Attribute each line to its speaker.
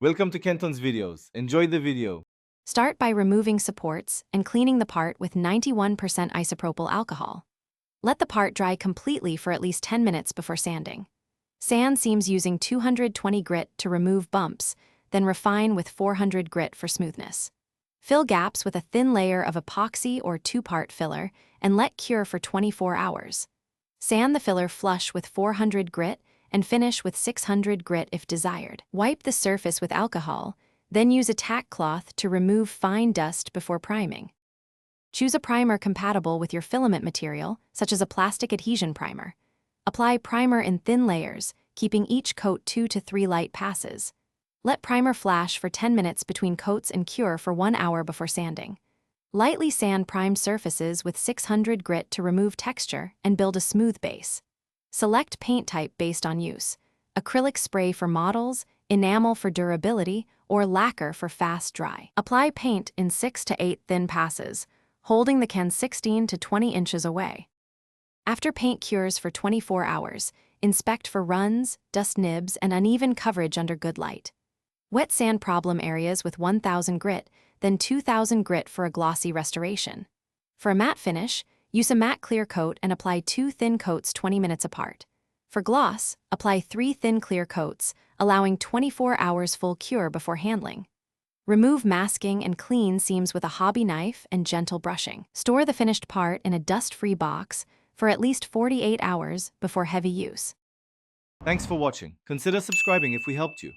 Speaker 1: Welcome to Kenton's videos. Enjoy the video.
Speaker 2: Start by removing supports and cleaning the part with 91% isopropyl alcohol. Let the part dry completely for at least 10 minutes before sanding. Sand seams using 220 grit to remove bumps, then refine with 400 grit for smoothness. Fill gaps with a thin layer of epoxy or two-part filler and let cure for 24 hours. Sand the filler flush with 400 grit and finish with 600 grit if desired. Wipe the surface with alcohol, then use a tack cloth to remove fine dust before priming. Choose a primer compatible with your filament material, such as a plastic adhesion primer. Apply primer in thin layers, keeping each coat 2 to 3 light passes. Let primer flash for 10 minutes between coats and cure for 1 hour before sanding. Lightly sand primed surfaces with 600 grit to remove texture and build a smooth base. Select paint type based on use: acrylic spray for models, enamel for durability, or lacquer for fast dry. Apply paint in 6 to 8 thin passes, holding the can 16 to 20 inches away. After paint cures for 24 hours, inspect for runs, dust nibs, and uneven coverage under good light. Wet sand problem areas with 1000 grit, then 2000 grit for a glossy restoration. For a matte finish, use a matte clear coat and apply 2 thin coats 20 minutes apart. For gloss, apply 3 thin clear coats, allowing 24 hours full cure before handling. Remove masking and clean seams with a hobby knife and gentle brushing. Store the finished part in a dust-free box for at least 48 hours before heavy use.
Speaker 1: Thanks for watching. Consider subscribing if we helped you.